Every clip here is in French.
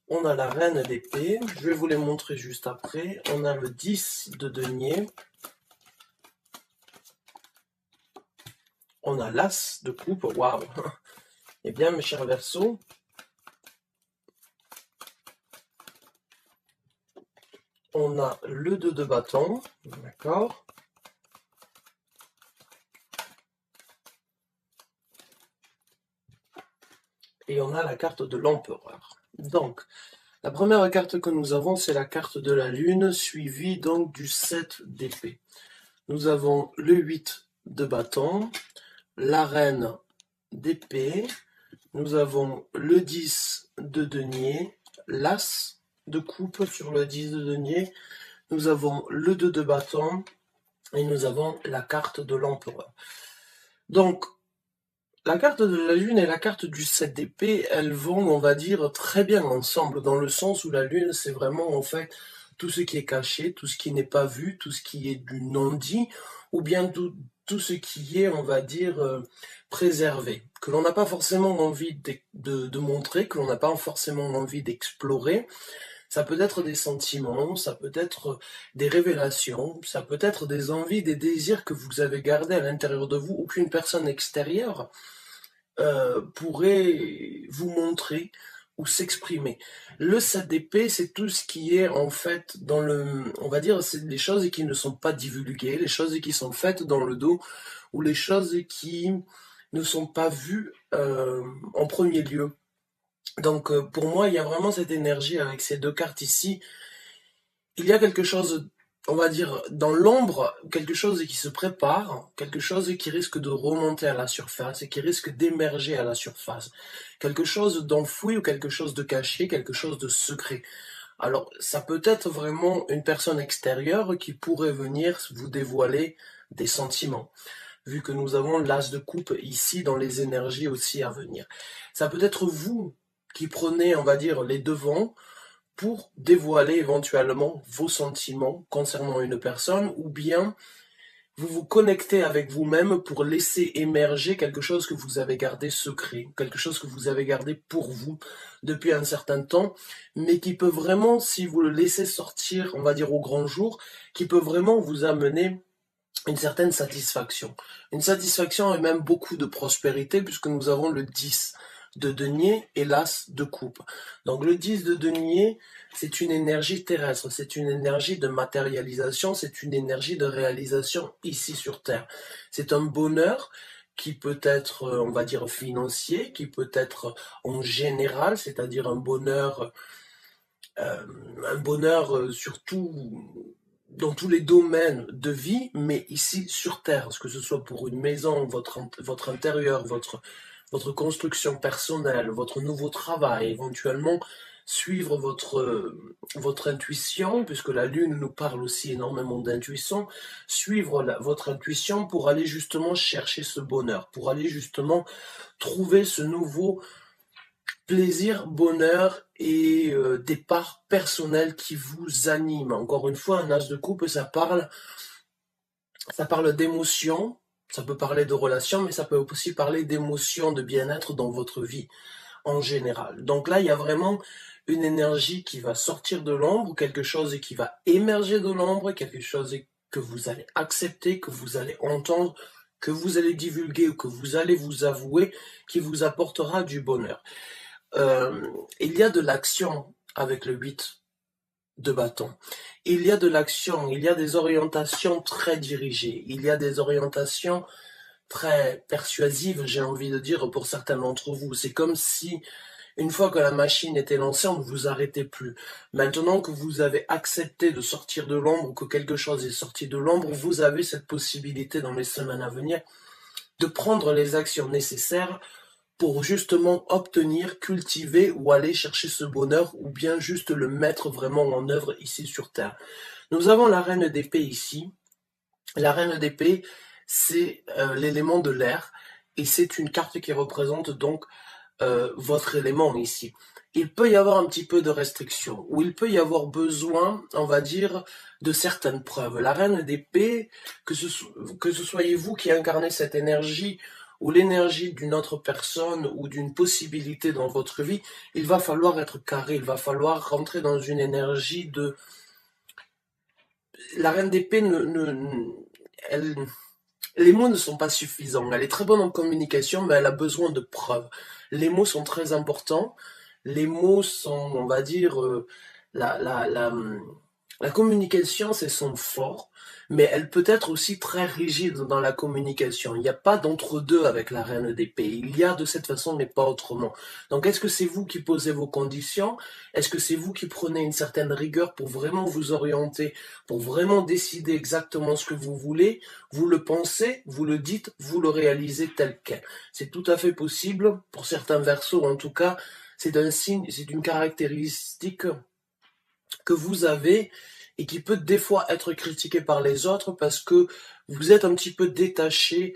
On a la reine d'épée, je vais vous les montrer juste après. On a le 10 de denier. On a l'as de coupe, waouh. Eh bien, mes chers Verseaux, on a le 2 de bâton, d'accord. Et on a la carte de l'empereur. Donc, la première carte que nous avons, c'est la carte de la lune, suivie donc du 7 d'épée. Nous avons le 8 de bâton, la reine d'épée, nous avons le 10 de denier, l'as de coupe sur le 10 de denier, nous avons le 2 de bâton et nous avons la carte de l'empereur. Donc, la carte de la lune et la carte du 7 d'épée, elles vont, on va dire, très bien ensemble, dans le sens où la lune, c'est vraiment, en fait, tout ce qui est caché, tout ce qui n'est pas vu, tout ce qui est du non-dit, ou bien tout ce qui est, on va dire, préservé, que l'on n'a pas forcément envie de montrer, que l'on n'a pas forcément envie d'explorer. Ça peut être des sentiments, ça peut être des révélations, ça peut être des envies, des désirs que vous avez gardés à l'intérieur de vous, ou qu'une personne extérieure pourrait vous montrer ou s'exprimer. Le 7 d'épée, c'est tout ce qui est en fait dans le, on va dire, c'est les choses qui ne sont pas divulguées, les choses qui sont faites dans le dos, ou les choses qui ne sont pas vues en premier lieu. Donc pour moi, il y a vraiment cette énergie avec ces deux cartes ici. Il y a quelque chose, on va dire, dans l'ombre, quelque chose qui se prépare, quelque chose qui risque de remonter à la surface et qui risque d'émerger à la surface. Quelque chose d'enfoui ou quelque chose de caché, quelque chose de secret. Alors, ça peut être vraiment une personne extérieure qui pourrait venir vous dévoiler des sentiments, vu que nous avons l'as de coupe ici dans les énergies aussi à venir. Ça peut être vous qui prenez, on va dire, les devants pour dévoiler éventuellement vos sentiments concernant une personne, ou bien vous vous connectez avec vous-même pour laisser émerger quelque chose que vous avez gardé secret, quelque chose que vous avez gardé pour vous depuis un certain temps, mais qui peut vraiment, si vous le laissez sortir, on va dire au grand jour, qui peut vraiment vous amener une certaine satisfaction. Une satisfaction et même beaucoup de prospérité, puisque nous avons le 10 de denier et l'as de coupe. Donc le 10 de denier, c'est une énergie terrestre, c'est une énergie de matérialisation, c'est une énergie de réalisation ici sur Terre. C'est un bonheur qui peut être, on va dire, financier, qui peut être en général, c'est-à-dire un bonheur surtout dans tous les domaines de vie, mais ici sur Terre, que ce soit pour une maison, votre intérieur, votre construction personnelle, votre nouveau travail, éventuellement suivre votre intuition, puisque la Lune nous parle aussi énormément d'intuition, suivre votre intuition pour aller justement chercher ce bonheur, pour aller justement trouver ce nouveau plaisir, bonheur et départ personnel qui vous anime. Encore une fois, un as de coupe, ça parle d'émotion, ça peut parler de relations, mais ça peut aussi parler d'émotion, de bien-être dans votre vie en général. Donc là, il y a vraiment une énergie qui va sortir de l'ombre, quelque chose qui va émerger de l'ombre, quelque chose que vous allez accepter, que vous allez entendre, que vous allez divulguer ou que vous allez vous avouer, qui vous apportera du bonheur. Il y a de l'action avec le 8 de bâton. Il y a de l'action, il y a des orientations très dirigées, il y a des orientations très persuasives, j'ai envie de dire, pour certains d'entre vous. C'est comme si, une fois que la machine était lancée, on ne vous arrêtait plus. Maintenant que vous avez accepté de sortir de l'ombre, que quelque chose est sorti de l'ombre, vous avez cette possibilité dans les semaines à venir de prendre les actions nécessaires pour justement obtenir, cultiver ou aller chercher ce bonheur, ou bien juste le mettre vraiment en œuvre ici sur Terre. Nous avons la reine d'épée ici. La reine d'épée, c'est l'élément de l'air, et c'est une carte qui représente donc votre élément ici. Il peut y avoir un petit peu de restriction, ou il peut y avoir besoin, on va dire, de certaines preuves. La reine d'épée, que ce soyez vous qui incarnez cette énergie, ou l'énergie d'une autre personne ou d'une possibilité dans votre vie, il va falloir être carré, il va falloir rentrer dans une énergie de... La reine d'épée, elle, les mots ne sont pas suffisants. Elle est très bonne en communication, mais elle a besoin de preuves. Les mots sont très importants. Les mots sont, on va dire, la, la, la, la communication, c'est son fort, mais elle peut être aussi très rigide dans la communication. Il n'y a pas d'entre-deux avec la reine d'épée. Il y a de cette façon, mais pas autrement. Donc, est-ce que c'est vous qui posez vos conditions? Est-ce que c'est vous qui prenez une certaine rigueur pour vraiment vous orienter, pour vraiment décider exactement ce que vous voulez? Vous le pensez, vous le dites, vous le réalisez tel quel. C'est tout à fait possible, pour certains versos en tout cas, c'est un signe, c'est une caractéristique que vous avez et qui peut des fois être critiqué par les autres parce que vous êtes un petit peu détaché,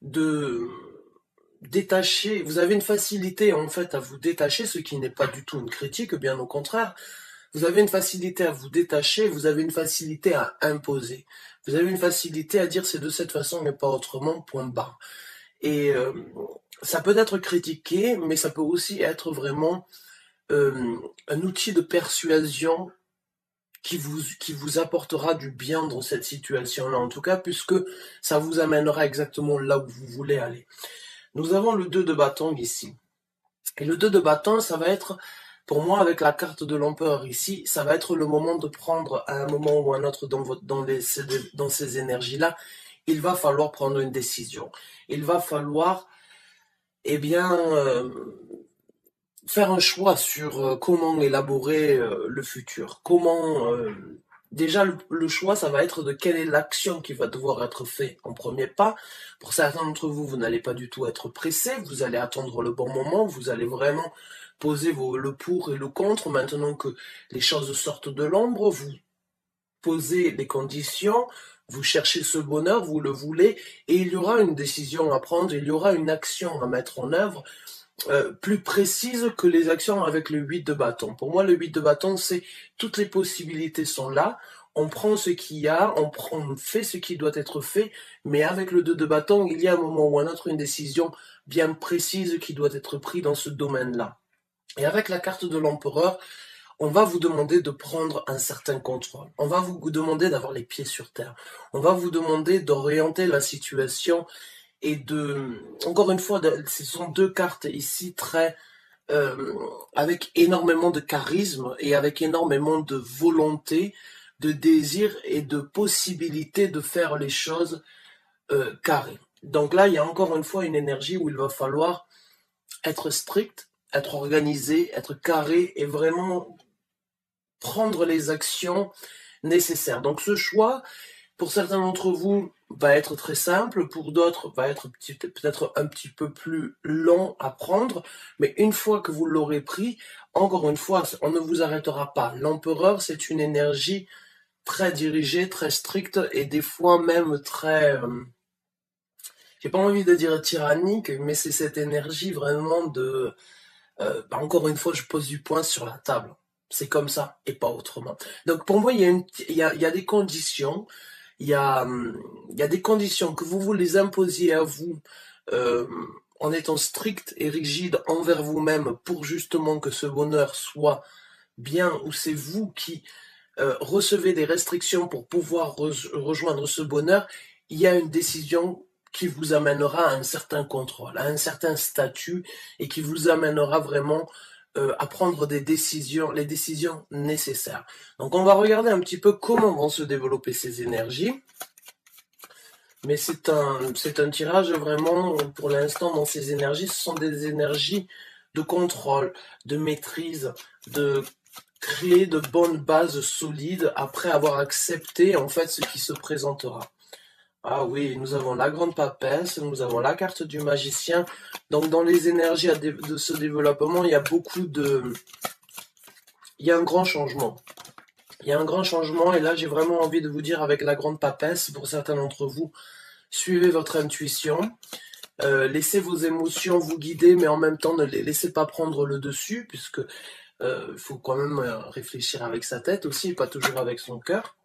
vous avez une facilité en fait à vous détacher, ce qui n'est pas du tout une critique, bien au contraire. Vous avez une facilité à vous détacher, vous avez une facilité à imposer. Vous avez une facilité à dire c'est de cette façon mais pas autrement, point barre. Et ça peut être critiqué, mais ça peut aussi être vraiment un outil de persuasion qui vous apportera du bien dans cette situation-là, en tout cas, puisque ça vous amènera exactement là où vous voulez aller. Nous avons le 2 de bâton ici. Et le 2 de bâton, ça va être, pour moi, avec la carte de l'empereur ici, ça va être le moment de prendre, à un moment ou un autre dans ces énergies-là, il va falloir prendre une décision. Il va falloir, eh bien, faire un choix sur comment élaborer le futur. Déjà le choix, ça va être de quelle est l'action qui va devoir être faite en premier pas. Pour certains d'entre vous, vous n'allez pas du tout être pressé, vous allez attendre le bon moment, vous allez vraiment poser le pour et le contre. Maintenant que les choses sortent de l'ombre, vous posez les conditions, vous cherchez ce bonheur, vous le voulez, et il y aura une décision à prendre, il y aura une action à mettre en œuvre plus précise que les actions avec le 8 de bâton. Pour moi, le 8 de bâton, c'est toutes les possibilités sont là, on prend ce qu'il y a, on fait ce qui doit être fait, mais avec le 2 de bâton, il y a un moment ou un autre une décision bien précise qui doit être prise dans ce domaine-là. Et avec la carte de l'empereur, on va vous demander de prendre un certain contrôle. On va vous demander d'avoir les pieds sur terre. On va vous demander d'orienter la situation et encore une fois, ce sont deux cartes ici très, avec énormément de charisme et avec énormément de volonté, de désir et de possibilité de faire les choses carrées. Donc là, il y a encore une fois une énergie où il va falloir être strict, être organisé, être carré et vraiment prendre les actions nécessaires. Donc ce choix, pour certains d'entre vous, va être très simple, pour d'autres va être peut-être un petit peu plus long à prendre, mais une fois que vous l'aurez pris, encore une fois, on ne vous arrêtera pas. L'empereur, c'est une énergie très dirigée, très stricte et des fois même très, j'ai pas envie de dire tyrannique, mais c'est cette énergie vraiment de, encore une fois, je pose du poing sur la table. C'est comme ça et pas autrement. Donc pour moi, il y a des conditions il y a des conditions que vous vous les imposiez à vous euh, en étant strict et rigide envers vous-même pour justement que ce bonheur soit bien, ou c'est vous qui recevez des restrictions pour pouvoir rejoindre ce bonheur, il y a une décision qui vous amènera à un certain contrôle, à un certain statut et qui vous amènera vraiment à prendre des décisions, les décisions nécessaires. Donc on va regarder un petit peu comment vont se développer ces énergies. Mais c'est un tirage vraiment, pour l'instant, dans ces énergies, ce sont des énergies de contrôle, de maîtrise, de créer de bonnes bases solides après avoir accepté, en fait, ce qui se présentera. Ah oui, nous avons la grande papesse, nous avons la carte du magicien. Donc, dans les énergies de ce développement, il y a il y a un grand changement. Il y a un grand changement, et là, j'ai vraiment envie de vous dire avec la grande papesse, pour certains d'entre vous, suivez votre intuition, laissez vos émotions vous guider, mais en même temps ne les laissez pas prendre le dessus, puisque il faut quand même réfléchir avec sa tête aussi, et pas toujours avec son cœur.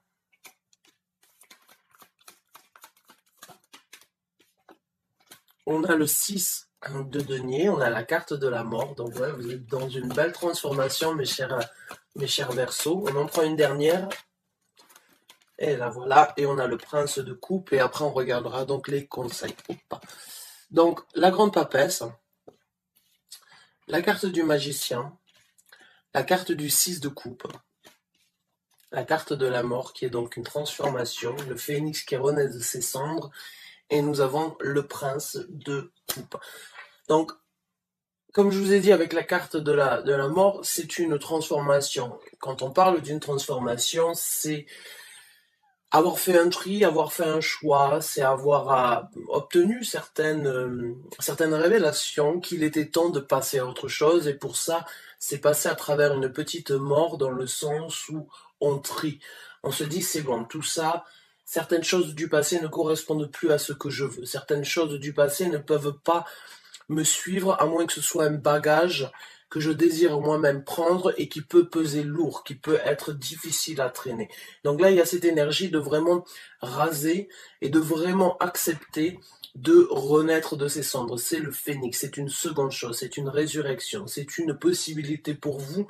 On a le 6 de denier, on a la carte de la mort. Donc ouais, vous êtes dans une belle transformation, mes chers Verseaux. On en prend une dernière. Et là voilà, et on a le prince de coupe, et après on regardera donc les conseils. Donc la grande papesse, la carte du magicien, la carte du 6 de coupe, la carte de la mort qui est donc une transformation, le phénix qui renaît de ses cendres, et nous avons le prince de coupe. Donc, comme je vous ai dit avec la carte de la mort, c'est une transformation. Quand on parle d'une transformation, c'est avoir fait un tri, avoir fait un choix, c'est avoir obtenu certaines révélations qu'il était temps de passer à autre chose, et pour ça, c'est passer à travers une petite mort dans le sens où on trie. On se dit, c'est bon, tout ça, certaines choses du passé ne correspondent plus à ce que je veux. Certaines choses du passé ne peuvent pas me suivre à moins que ce soit un bagage que je désire moi-même prendre et qui peut peser lourd, qui peut être difficile à traîner. Donc là, il y a cette énergie de vraiment raser et de vraiment accepter de renaître de ses cendres. C'est le phénix, c'est une seconde chose, c'est une résurrection, c'est une possibilité pour vous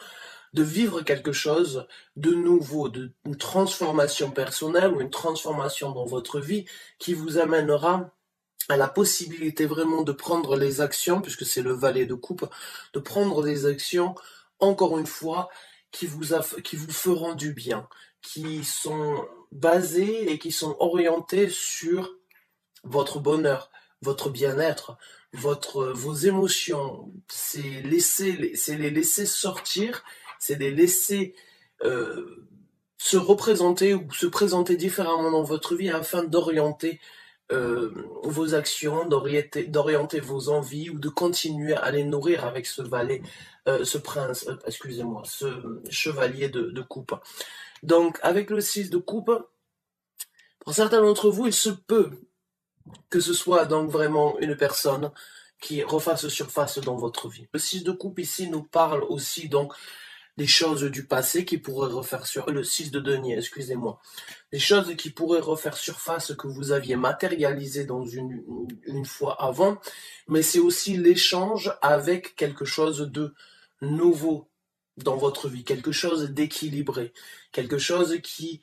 de vivre quelque chose de nouveau, une transformation personnelle ou une transformation dans votre vie qui vous amènera à la possibilité vraiment de prendre les actions, puisque c'est le valet de coupe, de prendre des actions, encore une fois, qui vous feront du bien, qui sont basées et qui sont orientées sur votre bonheur, votre bien-être, vos émotions. C'est les laisser sortir, c'est les laisser se représenter ou se présenter différemment dans votre vie afin d'orienter vos actions, d'orienter vos envies ou de continuer à les nourrir avec ce valet, ce chevalier de coupe. Donc avec le 6 de coupe, pour certains d'entre vous, il se peut que ce soit donc vraiment une personne qui refasse surface dans votre vie. Le 6 de coupe ici nous parle aussi donc des choses du passé qui pourraient refaire le 6 de denier, excusez-moi. Des choses qui pourraient refaire surface que vous aviez matérialisées dans une fois avant, mais c'est aussi l'échange avec quelque chose de nouveau dans votre vie, quelque chose d'équilibré, quelque chose qui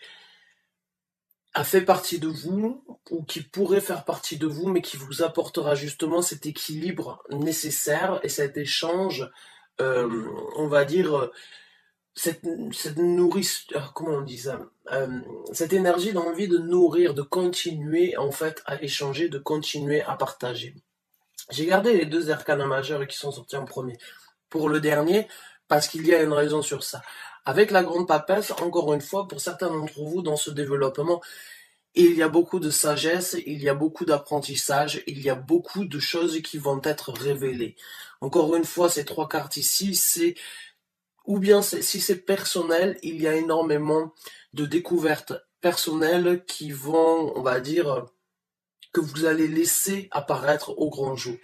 a fait partie de vous ou qui pourrait faire partie de vous, mais qui vous apportera justement cet équilibre nécessaire et cet échange, on va dire, cette comment on dit ça, cette énergie d'envie de nourrir, de continuer en fait à échanger, de continuer à partager. J'ai gardé les 2 arcanes majeurs qui sont sortis en premier pour le dernier parce qu'il y a une raison sur ça. Avec la grande papesse, encore une fois, pour certains d'entre vous dans ce développement, il y a beaucoup de sagesse, il y a beaucoup d'apprentissage, il y a beaucoup de choses qui vont être révélées. Encore une fois, ces 3 cartes ici, ou bien si c'est personnel, il y a énormément de découvertes personnelles qui vont, on va dire, que vous allez laisser apparaître au grand jour.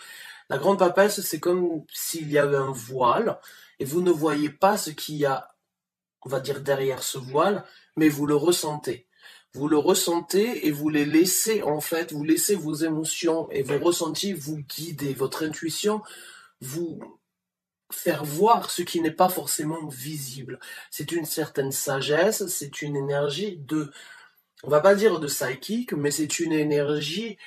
La grande papesse, c'est comme s'il y avait un voile et vous ne voyez pas ce qu'il y a, on va dire, derrière ce voile, mais vous le ressentez. Vous le ressentez et vous les laissez, en fait, vous laissez vos émotions et vos ressentis vous guider, votre intuition vous faire voir ce qui n'est pas forcément visible. C'est une certaine sagesse, c'est une énergie on va pas dire de psychique, mais c'est une énergie,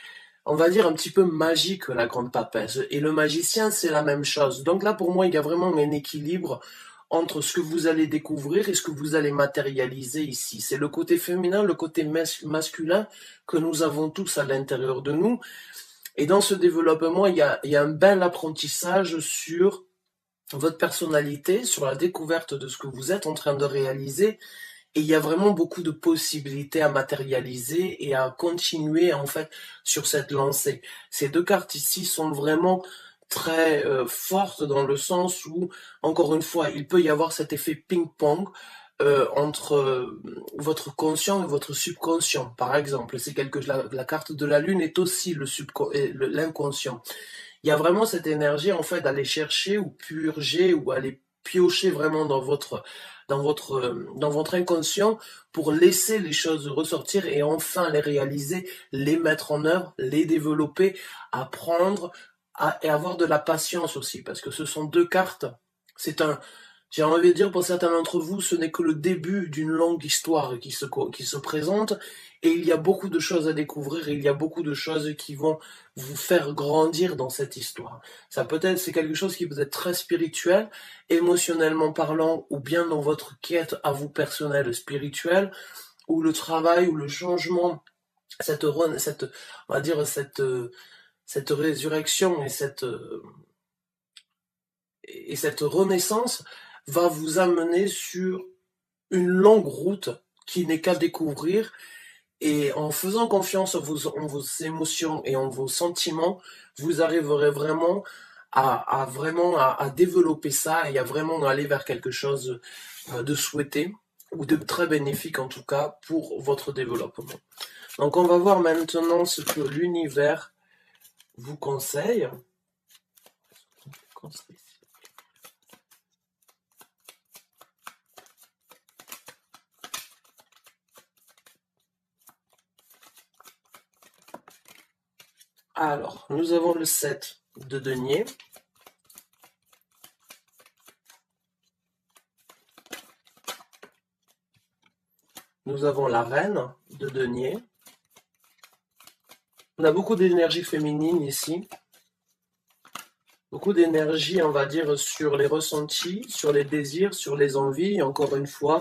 on va dire un petit peu magique, la grande papesse. Et le magicien, c'est la même chose. Donc là, pour moi, il y a vraiment un équilibre entre ce que vous allez découvrir et ce que vous allez matérialiser ici. C'est le côté féminin, le côté masculin que nous avons tous à l'intérieur de nous. Et dans ce développement, il y a un bel apprentissage sur votre personnalité, sur la découverte de ce que vous êtes en train de réaliser. Et il y a vraiment beaucoup de possibilités à matérialiser et à continuer en fait sur cette lancée. Ces 2 cartes ici sont vraiment très fortes dans le sens où, encore une fois, il peut y avoir cet effet ping-pong entre votre conscient et votre subconscient. Par exemple, c'est la carte de la lune est aussi l'inconscient. Il y a vraiment cette énergie en fait d'aller chercher ou purger ou aller piocher vraiment dans votre inconscient pour laisser les choses ressortir et enfin les réaliser, les mettre en œuvre, les développer, apprendre et avoir de la patience aussi, parce que ce sont deux cartes. J'ai envie de dire pour certains d'entre vous, ce n'est que le début d'une longue histoire qui se présente, et il y a beaucoup de choses à découvrir, et il y a beaucoup de choses qui vont vous faire grandir dans cette histoire. C'est quelque chose qui peut être très spirituel, émotionnellement parlant, ou bien dans votre quête à vous personnelle spirituelle, ou le travail, ou le changement, on va dire cette résurrection et cette renaissance va vous amener sur une longue route qui n'est qu'à découvrir, et en faisant confiance en vos émotions et en vos sentiments, vous arriverez vraiment à développer ça et à vraiment aller vers quelque chose de souhaité ou de très bénéfique en tout cas pour votre développement. Donc on va voir maintenant ce que l'univers vous conseille. Alors, nous avons le 7 de denier. Nous avons la reine de denier. On a beaucoup d'énergie féminine ici. Beaucoup d'énergie, on va dire, sur les ressentis, sur les désirs, sur les envies. Et encore une fois,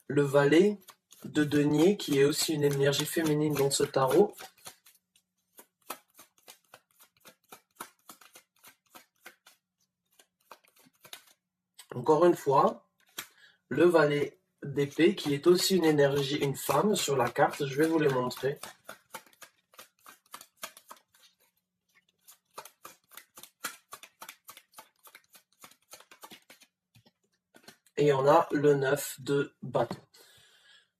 le valet de denier, qui est aussi une énergie féminine dans ce tarot. Encore une fois, le valet d'épée, qui est aussi une énergie, une femme sur la carte. Je vais vous les montrer. Et on a le 9 de bâton.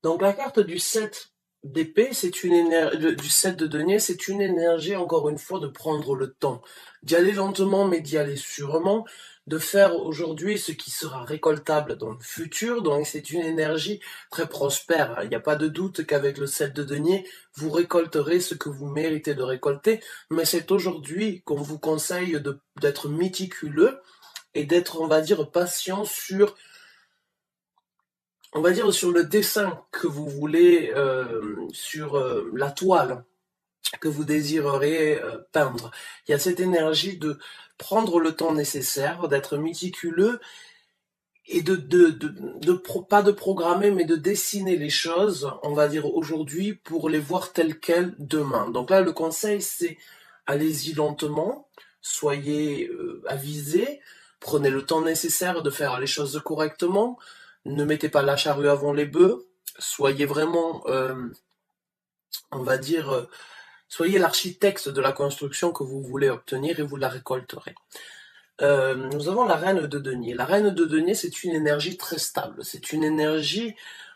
Donc la carte du 7 d'épée, du 7 de denier, c'est une énergie, encore une fois, de prendre le temps, d'y aller lentement, mais d'y aller sûrement, de faire aujourd'hui ce qui sera récoltable dans le futur. Donc c'est une énergie très prospère. Il n'y a pas de doute qu'avec le 7 de denier, vous récolterez ce que vous méritez de récolter, mais c'est aujourd'hui qu'on vous conseille d'être méticuleux et d'être, on va dire, patient sur le dessin que vous voulez, sur la toile que vous désirerez peindre. Il y a cette énergie de prendre le temps nécessaire, d'être méticuleux et pas de programmer, mais de dessiner les choses, on va dire aujourd'hui, pour les voir telles quelles demain. Donc là, le conseil, c'est allez-y lentement, soyez avisés, prenez le temps nécessaire de faire les choses correctement, ne mettez pas la charrue avant les bœufs, soyez vraiment, on va dire, soyez l'architecte de la construction que vous voulez obtenir et vous la récolterez. Nous avons la reine de denier. La reine de denier, c'est une énergie très stable. C'est une énergie,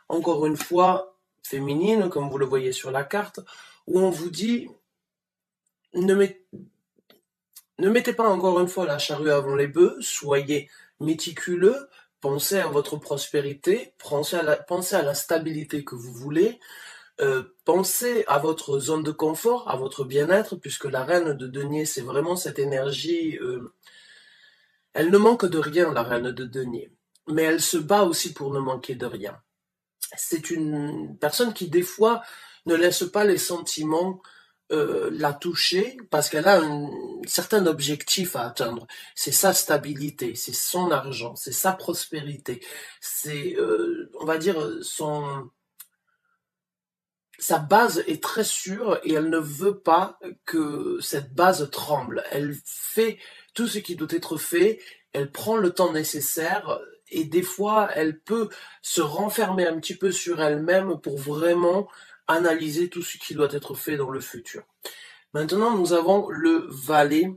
encore une fois, féminine, comme vous le voyez sur la carte, où on vous dit, ne mettez pas encore une fois la charrue avant les bœufs, soyez méticuleux, pensez à votre prospérité, pensez à la stabilité que vous voulez, pensez à votre zone de confort, à votre bien-être, puisque la reine de denier, c'est vraiment cette énergie, elle ne manque de rien, la reine de denier, mais elle se bat aussi pour ne manquer de rien. C'est une personne qui, des fois, ne laisse pas les sentiments la toucher parce qu'elle a un certain objectif à atteindre. C'est sa stabilité, c'est son argent, c'est sa prospérité, c'est, on va dire, sa base est très sûre et elle ne veut pas que cette base tremble. Elle fait tout ce qui doit être fait, elle prend le temps nécessaire et des fois elle peut se renfermer un petit peu sur elle-même pour vraiment analyser tout ce qui doit être fait dans le futur. Maintenant, nous avons le valet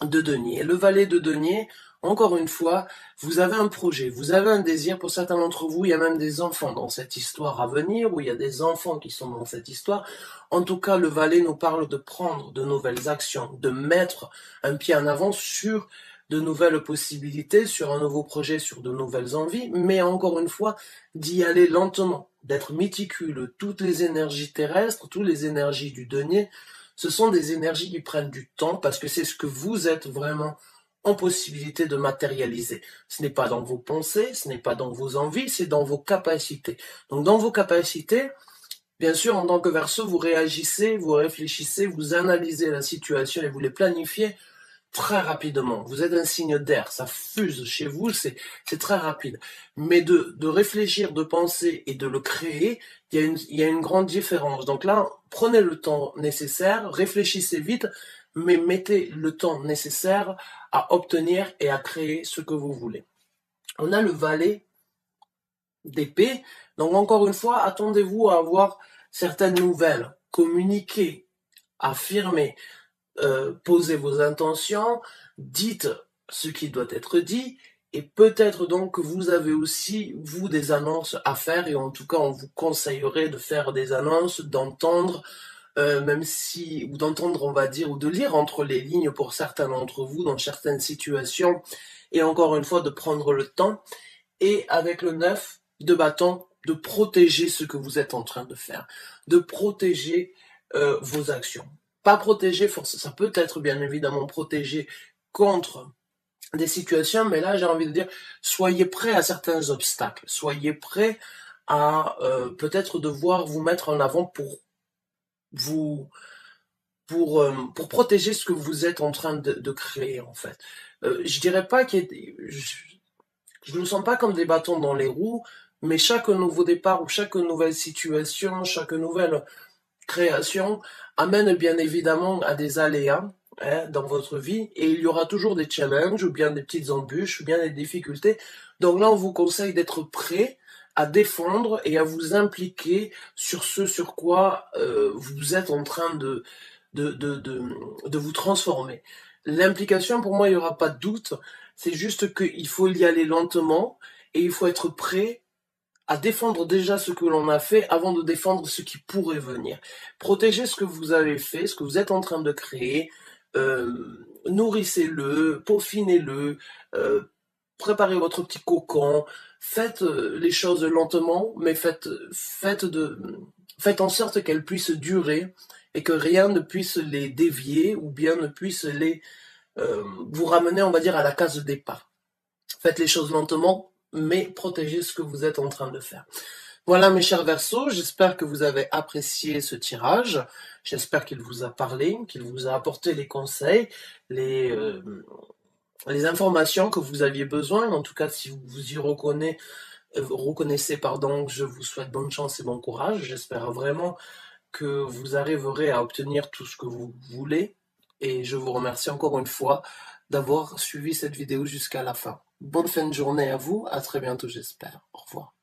de denier. Le valet de denier, encore une fois, vous avez un projet, vous avez un désir. Pour certains d'entre vous, il y a même des enfants dans cette histoire à venir, ou il y a des enfants qui sont dans cette histoire. En tout cas, le valet nous parle de prendre de nouvelles actions, de mettre un pied en avant sur de nouvelles possibilités, sur un nouveau projet, sur de nouvelles envies, mais encore une fois, d'y aller lentement, d'être méticuleux. Toutes les énergies terrestres, toutes les énergies du denier, ce sont des énergies qui prennent du temps parce que c'est ce que vous êtes vraiment en possibilité de matérialiser. Ce n'est pas dans vos pensées, ce n'est pas dans vos envies, c'est dans vos capacités. Donc dans vos capacités, bien sûr, en tant que Verseau, vous réagissez, vous réfléchissez, vous analysez la situation et vous les planifiez très rapidement. Vous êtes un signe d'air, ça fuse chez vous, c'est très rapide. Mais de réfléchir, de penser et de le créer, il y a une grande différence. Donc là, prenez le temps nécessaire, réfléchissez vite, mais mettez le temps nécessaire à obtenir et à créer ce que vous voulez. On a le valet d'épée. Donc encore une fois, attendez-vous à avoir certaines nouvelles, communiquez, affirmez, posez vos intentions, dites ce qui doit être dit, et peut-être donc que vous avez aussi, vous, des annonces à faire, et en tout cas, on vous conseillerait de faire des annonces, d'entendre, même si, ou d'entendre, on va dire, ou de lire entre les lignes pour certains d'entre vous, dans certaines situations, et encore une fois, de prendre le temps, et avec le 9 de bâton, de protéger ce que vous êtes en train de faire, de protéger vos actions. Pas protéger, ça peut être bien évidemment protégé contre des situations, mais là j'ai envie de dire, soyez prêts à certains obstacles, soyez prêts à peut-être devoir vous mettre en avant vous pour protéger ce que vous êtes en train de créer en fait. Je dirais pas je ne le sens pas comme des bâtons dans les roues, mais chaque nouveau départ ou chaque nouvelle situation, chaque nouvelle création amène bien évidemment à des aléas dans votre vie et il y aura toujours des challenges ou bien des petites embûches ou bien des difficultés. Donc là, on vous conseille d'être prêt à défendre et à vous impliquer sur ce sur quoi vous êtes en train de vous transformer. L'implication, pour moi, il n'y aura pas de doute. C'est juste qu'il faut y aller lentement et il faut être prêt à défendre déjà ce que l'on a fait avant de défendre ce qui pourrait venir. Protégez ce que vous avez fait, ce que vous êtes en train de créer, nourrissez-le, peaufinez-le, préparez votre petit cocon, faites les choses lentement, mais faites en sorte qu'elles puissent durer et que rien ne puisse les dévier ou bien ne puisse vous ramener, on va dire, à la case de départ. Faites les choses lentement, mais protégez ce que vous êtes en train de faire. Voilà mes chers Verseaux, j'espère que vous avez apprécié ce tirage, j'espère qu'il vous a parlé, qu'il vous a apporté les conseils, les informations que vous aviez besoin. En tout cas, si vous vous y reconnaissez, pardon, je vous souhaite bonne chance et bon courage. J'espère vraiment que vous arriverez à obtenir tout ce que vous voulez. Et je vous remercie encore une fois d'avoir suivi cette vidéo jusqu'à la fin. Bonne fin de journée à vous, à très bientôt j'espère. Au revoir.